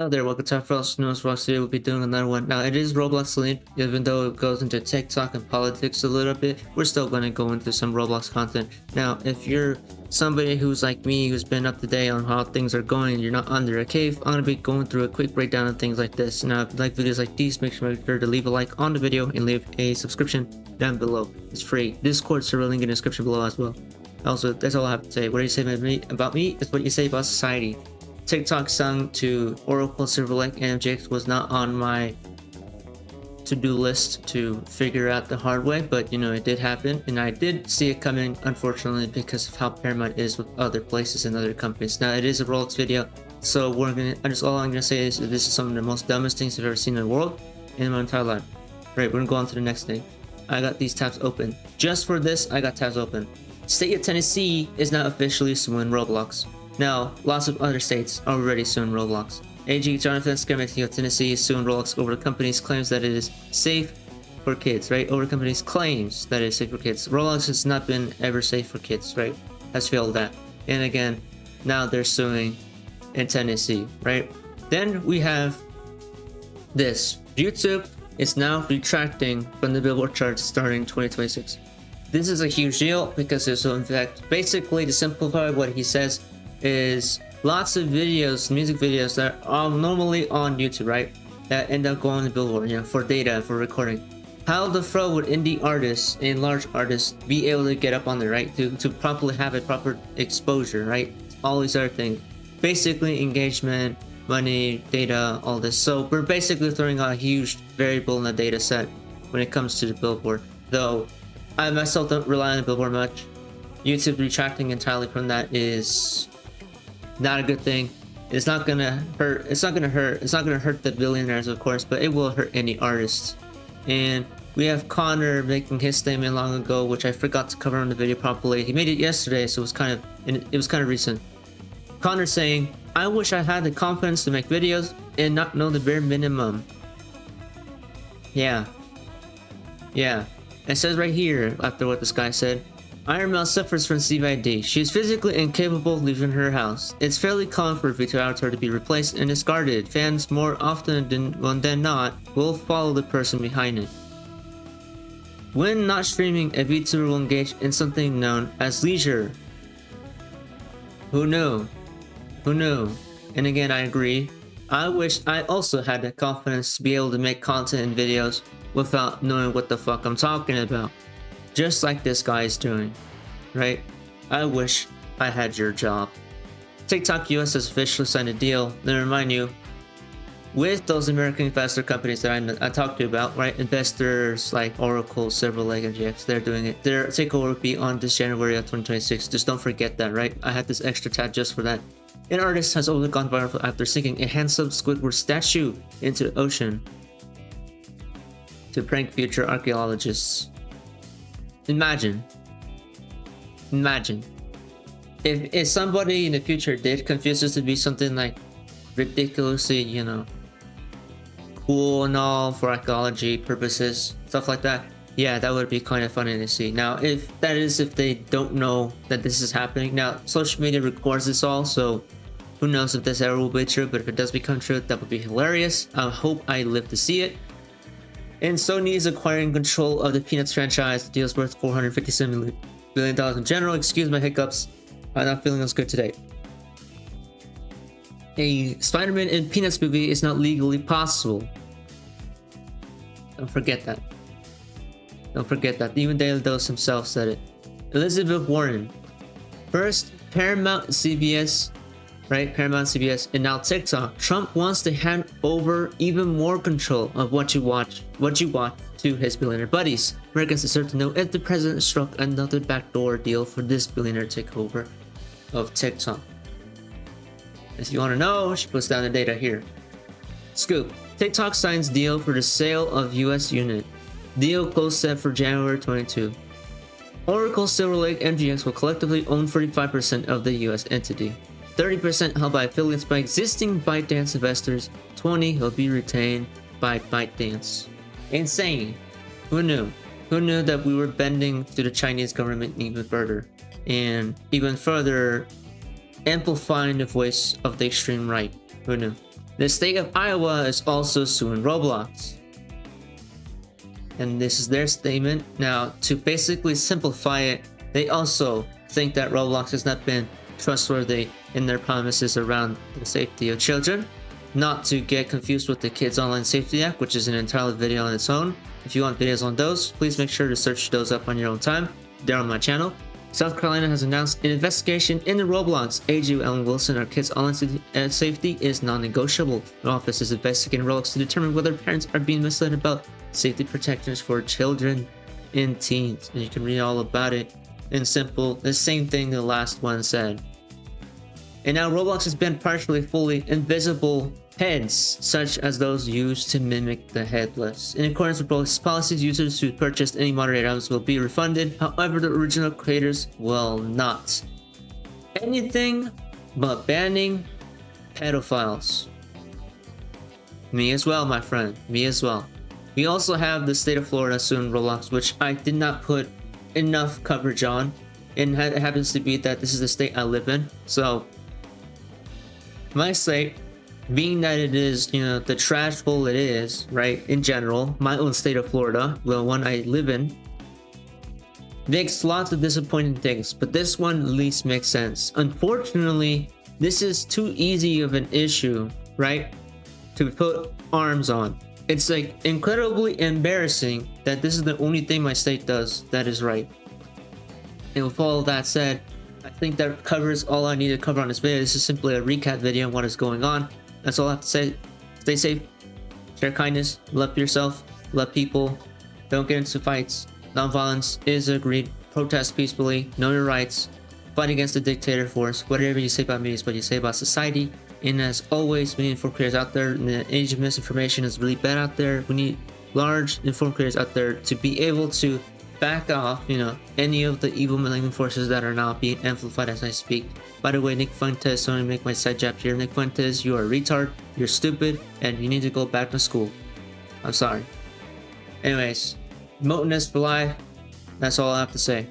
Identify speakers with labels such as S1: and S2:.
S1: Hello there, welcome to our first news Roblox video. We'll be doing another one. Now, it is Roblox related, even though it goes into TikTok and politics a little bit. We're still going to go into some Roblox content. Now, if you're somebody who's like me, who's been up to date on how things are going, and you're not under a cave, I'm going to be going through a quick breakdown of things like this. Now, if you like videos like these, make sure to leave a like on the video and leave a subscription down below. It's free. Discord server link in the description below as well. Also, that's all I have to say. What do you say about me? It's what you say about society. TikTok sung to Oracle, Silver Lake, and MJX was not on my to-do list to figure out the hard way, but you know, it did happen, and I did see it coming, unfortunately, because of how Paramount is with other places and other companies. Now, it is a Roblox video, so all I'm gonna say is that this is some of the most dumbest things I've ever seen in the world in my entire life. Right, we're gonna go on to the next thing. I got these tabs open. Just for this, I got tabs open. State of Tennessee is now officially suing Roblox. Now, lots of other states are already suing Roblox. AG Jonathan Skermit of Tennessee is suing Roblox over the company's claims that it is safe for kids, right? Over the company's claims that it is safe for kids. Roblox has not been ever safe for kids, right? Has failed that. And again, now they're suing in Tennessee, right? Then we have this. YouTube is now retracting from the Billboard charts starting 2026. This is a huge deal because there's, in fact, basically to simplify what he says, is lots of videos, music videos that are normally on YouTube, right? That end up going to Billboard, you know, for data, for recording. How the fuck would indie artists and large artists be able to get up on there, right? To properly have a proper exposure, right? All these other things. Basically, engagement, money, data, all this. So we're basically throwing out a huge variable in the data set when it comes to the Billboard. Though I myself don't rely on the Billboard much. YouTube retracting entirely from that is not a good thing. It's not gonna hurt. It's not gonna hurt the billionaires, of course, but it will hurt any artists. And we have Connor making his statement long ago, which I forgot to cover on the video properly. He made it yesterday, so it was kind of recent. Connor saying, "I wish I had the confidence to make videos and not know the bare minimum." Yeah. It says right here after what this guy said. Iron Mouse suffers from CVID. She is physically incapable of leaving her house. It's fairly common for a VTuber avatar to be replaced and discarded. Fans more often than not will follow the person behind it. When not streaming, a VTuber will engage in something known as leisure. Who knew? And again, I agree. I wish I also had the confidence to be able to make content and videos without knowing what the fuck I'm talking about. Just like this guy is doing, right? I wish I had your job. TikTok US has officially signed a deal. Let me remind you, with those American investor companies that I talked to you about, right? Investors like Oracle, Silver Lake, and GX, they're doing it. Their takeover will be on this January of 2026. Just don't forget that, right? I had this extra tab just for that. An artist has only gone viral after sinking a handsome Squidward statue into the ocean to prank future archaeologists. Imagine if somebody in the future did confuse this to be something like ridiculously, you know, cool and all for archaeology purposes, stuff like that. Yeah, that would be kind of funny to see. Now, if they don't know that this is happening. Now, social media records this all, so who knows if this ever will be true, but if it does become true, that would be hilarious. I hope I live to see it. And Sony is acquiring control of the Peanuts franchise. The deal is worth $457 billion in general. Excuse my hiccups. I'm not feeling as good today. A Spider-Man and Peanuts movie is not legally possible. Don't forget that. Even Daily Dose himself said it. Elizabeth Warren. First, Paramount, CBS. Right, Paramount, CBS, and now TikTok. Trump wants to hand over even more control of what you watch to his billionaire buddies. Americans deserve to know if the president struck another backdoor deal for this billionaire takeover of TikTok. If you want to know, she puts down the data here. Scoop. TikTok signs deal for the sale of US unit. Deal close set for January 22. Oracle, Silver Lake, and MGX will collectively own 45% of the US entity. 30% held by affiliates by existing ByteDance investors. 20% will be retained by ByteDance. Insane. Who knew? Who knew that we were bending to the Chinese government even further? And even further amplifying the voice of the extreme right. Who knew? The state of Iowa is also suing Roblox. And this is their statement. Now, to basically simplify it, they also think that Roblox has not been trustworthy in their promises around the safety of children. Not to get confused with the Kids Online Safety Act, which is an entire video on its own. If you want videos on those, please make sure to search those up on your own time. They're on my channel. South Carolina has announced an investigation into Roblox. AG Ellen Wilson, our Kids Online Safety is non-negotiable. The office is investigating Roblox to determine whether parents are being misled about safety protections for children and teens. And you can read all about it in simple, the same thing the last one said. And now Roblox has been partially fully invisible heads, such as those used to mimic the headless. In accordance with Roblox policies, users who purchased any moderated items will be refunded. However, the original creators will not. Anything but banning pedophiles. Me as well, my friend. Me as well. We also have the state of Florida suing Roblox, which I did not put enough coverage on. And it happens to be that this is the state I live in. So my state, being that it is, you know, the trash bowl it is, right, in general, my own state of Florida, the one I live in, makes lots of disappointing things, but this one at least makes sense. Unfortunately, this is too easy of an issue, right, to put arms on. It's like incredibly embarrassing that this is the only thing my state does that is right. And with all that said, I think that covers all I need to cover on this video. This is simply a recap video on what is going on. That's all I have to say. Stay safe, share kindness, love yourself, love people, don't get into fights. Non-violence is agreed. Protest peacefully, know your rights, fight against the dictator force. Whatever you say about me is what you say about society. And as always, we need informed creators out there. And the age of misinformation is really bad out there. We need large informed creators out there to be able to back off, you know, any of the evil malignant forces that are now being amplified as I speak. By the way, Nick Fuentes, don't make my side jab here. Nick Fuentes, you are a retard, you're stupid, and you need to go back to school. I'm sorry. Anyways, Moteness for life. That's all I have to say.